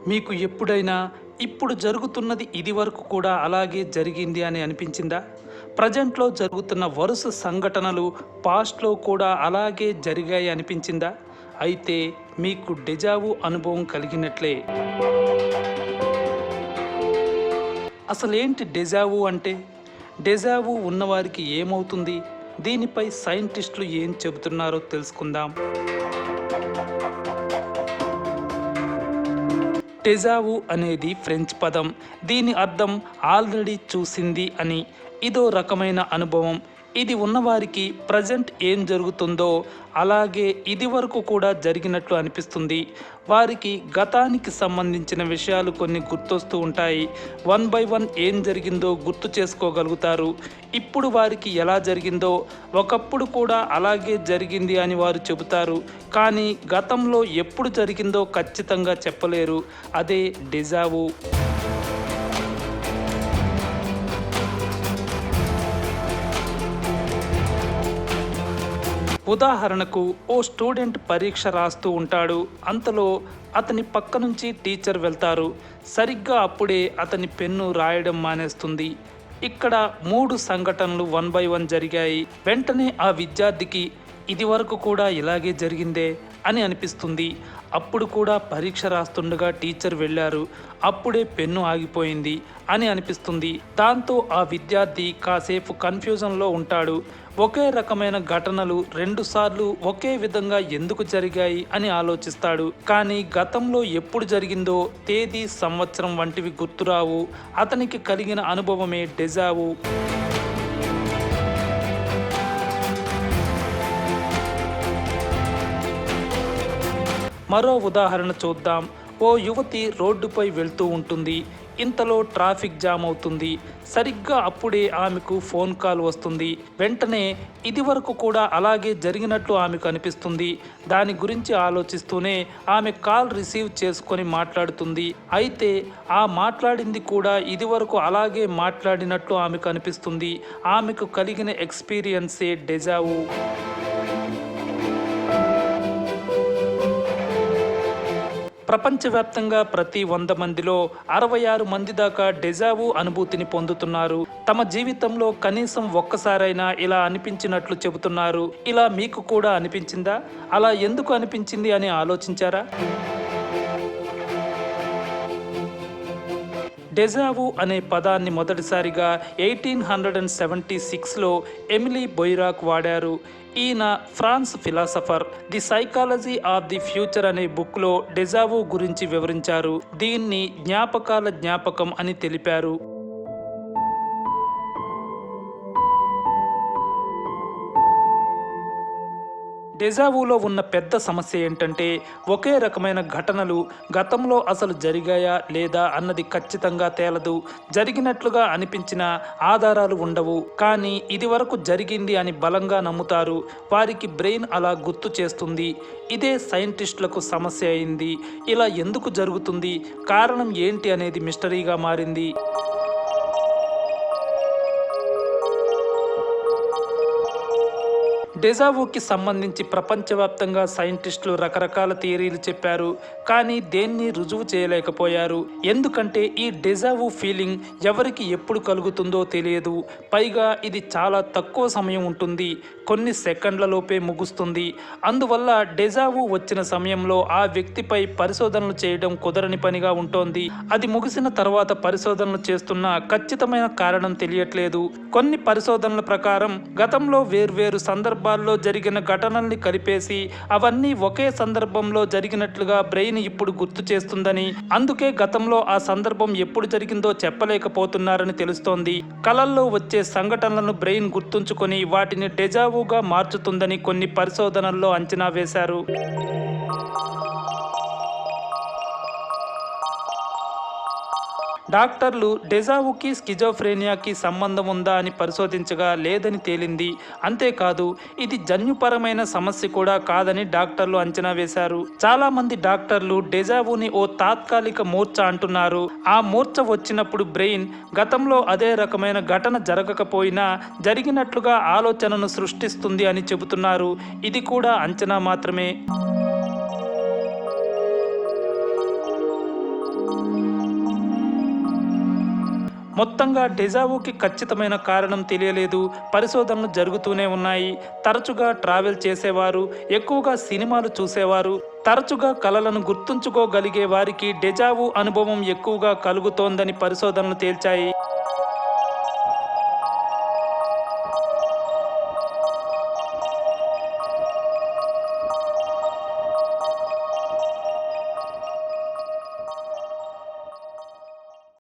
మీకు ఎప్పుడైనా ఇప్పుడు జరుగుతున్నది ఇదివరకు కూడా అలాగే జరిగింది అని అనిపించిందా? ప్రజెంట్లో జరుగుతున్న వరుస సంఘటనలు పాస్ట్లో కూడా అలాగే జరిగాయి అనిపించిందా? అయితే మీకు డెజావు అనుభవం కలిగినట్లే. అసలేంటి డెజావు అంటే? డెజావు ఉన్నవారికి ఏమవుతుంది? దీనిపై సైంటిస్టులు ఏం చెబుతున్నారో తెలుసుకుందాం. డెజావు అనేది ఫ్రెంచ్ పదం. దీని అర్థం ఆల్రెడీ చూసింది అని. ఇదో రకమైన అనుభవం. ఇది ఉన్నవారికి ప్రజెంట్ ఏం జరుగుతుందో అలాగే ఇది వరకు కూడా జరిగినట్లు అనిపిస్తుంది. వారికి గతానికి సంబంధించిన విషయాలు కొన్ని గుర్తొస్తూ ఉంటాయి. వన్ బై వన్ ఏం జరిగిందో గుర్తు చేసుకోగలుగుతారు. ఇప్పుడు వారికి ఎలా జరిగిందో ఒకప్పుడు కూడా అలాగే జరిగింది అని వారు చెబుతారు. కానీ గతంలో ఎప్పుడు జరిగిందో ఖచ్చితంగా చెప్పలేరు. అదే డెజావు. ఉదాహరణకు ఓ స్టూడెంట్ పరీక్ష రాస్తూ ఉంటాడు. అంతలో అతని పక్క నుంచి టీచర్ వెళ్తారు. సరిగ్గా అప్పుడే అతని పెన్ను రాయడం మానేస్తుంది. ఇక్కడ 3 సంఘటనలు వన్ బై వన్ జరిగాయి. వెంటనే ఆ విద్యార్థికి ఇది వరకు కూడా ఇలాగే జరిగిందే అని అనిపిస్తుంది. అప్పుడు కూడా పరీక్ష రాస్తుండగా టీచర్ వెళ్ళారు, అప్పుడే పెన్ను ఆగిపోయింది అని అనిపిస్తుంది. దాంతో ఆ విద్యార్థి కాసేపు కన్ఫ్యూజన్లో ఉంటాడు. ఒకే రకమైన ఘటనలు 2 సార్లు ఒకే విధంగా ఎందుకు జరిగాయి అని ఆలోచిస్తాడు. కానీ గతంలో ఎప్పుడు జరిగిందో తేదీ, సంవత్సరం వంటివి గుర్తురావు. అతనికి కలిగిన అనుభవమే డెజావు. మరో ఉదాహరణ చూద్దాం. ఓ యువతి రోడ్డుపై వెళ్తూ ఉంటుంది. ఇంతలో ట్రాఫిక్ జామ్ అవుతుంది. సరిగ్గా అప్పుడే ఆమెకు ఫోన్ కాల్ వస్తుంది. వెంటనే ఇది వరకు కూడా అలాగే జరిగినట్లు ఆమెకు అనిపిస్తుంది. దాని గురించి ఆలోచిస్తూనే ఆమె కాల్ రిసీవ్ చేసుకొని మాట్లాడుతుంది. అయితే ఆ మాట్లాడింది కూడా ఇది వరకు అలాగే మాట్లాడినట్లు ఆమెకు అనిపిస్తుంది. ఆమెకు కలిగిన ఎక్స్పీరియన్సే డెజావు. ప్రపంచవ్యాప్తంగా ప్రతి 100 మందిలో 66 మంది దాకా డెజావు అనుభూతిని పొందుతున్నారు. తమ జీవితంలో కనీసం ఒక్కసారైనా ఇలా అనిపించినట్లు చెబుతున్నారు. ఇలా మీకు కూడా అనిపించిందా? అలా ఎందుకు అనిపించింది అని ఆలోచించారా? డెజావు అనే పదాన్ని మొదటిసారిగా 1876లో ఎమిలీ బొయిరాక్ వాడారు. ఈయన France philosopher. The psychology of the future అనే బుక్లో డెజావు గురించి వివరించారు. దీన్ని జ్ఞాపకాల జ్ఞాపకం అని తెలిపారు. డెజావులో ఉన్న పెద్ద సమస్య ఏంటంటే ఒకే రకమైన ఘటనలు గతంలో అసలు జరిగాయా లేదా అన్నది ఖచ్చితంగా తేలదు. జరిగినట్లుగా అనిపించిన ఆధారాలు ఉండవు. కానీ ఇది వరకు జరిగింది అని బలంగా నమ్ముతారు. వారికి బ్రెయిన్ అలా గుర్తు చేస్తుంది. ఇదే సైంటిస్టులకు సమస్య అయింది. ఇలా ఎందుకు జరుగుతుంది, కారణం ఏంటి అనేది మిస్టరీగా మారింది. డెజావుకి సంబంధించి ప్రపంచవ్యాప్తంగా సైంటిస్టులు రకరకాల థియరీలు చెప్పారు. కానీ దేన్ని రుజువు చేయలేకపోయారు. ఎందుకంటే ఈ డెజావు ఫీలింగ్ ఎవరికి ఎప్పుడు కలుగుతుందో తెలియదు. పైగా ఇది చాలా తక్కువ సమయం ఉంటుంది. కొన్ని సెకండ్లలోపే ముగుస్తుంది. అందువల్ల డెజావు వచ్చిన సమయంలో ఆ వ్యక్తిపై పరిశోధనలు చేయడం కుదరని పనిగా ఉంటోంది. అది ముగిసిన తర్వాత పరిశోధనలు చేస్తున్న ఖచ్చితమైన కారణం తెలియట్లేదు. కొన్ని పరిశోధనల ప్రకారం గతంలో వేర్వేరు సందర్భాల్లో జరిగిన ఘటనల్ని కలిపేసి అవన్నీ ఒకే సందర్భంలో జరిగినట్లుగా బ్రెయిన్ ఇప్పుడు గుర్తు చేస్తుందని, అందుకే గతంలో ఆ సందర్భం ఎప్పుడు జరిగిందో చెప్పలేకపోతున్నారని తెలుస్తోంది. కలల్లో వచ్చే సంఘటనలను బ్రెయిన్ గుర్తుంచుకొని వాటిని డెజావుగా మార్చుతుందని కొన్ని పరిశోధనల్లో అంచనా వేశారు. డాక్టర్లు డెజావుకి స్కిజోఫ్రేనియాకి సంబంధం ఉందా అని పరిశోధించగా లేదని తేలింది. అంతేకాదు ఇది జన్యుపరమైన సమస్య కూడా కాదని డాక్టర్లు అంచనా వేశారు. చాలా మంది డాక్టర్లు డెజావుని ఓ తాత్కాలిక మూర్ఛ అంటున్నారు. ఆ మూర్ఛ వచ్చినప్పుడు బ్రెయిన్ గతంలో అదే రకమైన ఘటన జరగకపోయినా జరిగినట్లుగా ఆలోచనను సృష్టిస్తుంది అని చెబుతున్నారు. ఇది కూడా అంచనా మాత్రమే. మొత్తంగా డెజావుకి ఖచ్చితమైన కారణం తెలియలేదు. పరిశోధనలు జరుగుతూనే ఉన్నాయి. తరచుగా ట్రావెల్ చేసేవారు, ఎక్కువగా సినిమాలు చూసేవారు, తరచుగా కలలను గుర్తుంచుకోగలిగే వారికి డెజావు అనుభవం ఎక్కువగా కలుగుతోందని పరిశోధనలు తేల్చాయి.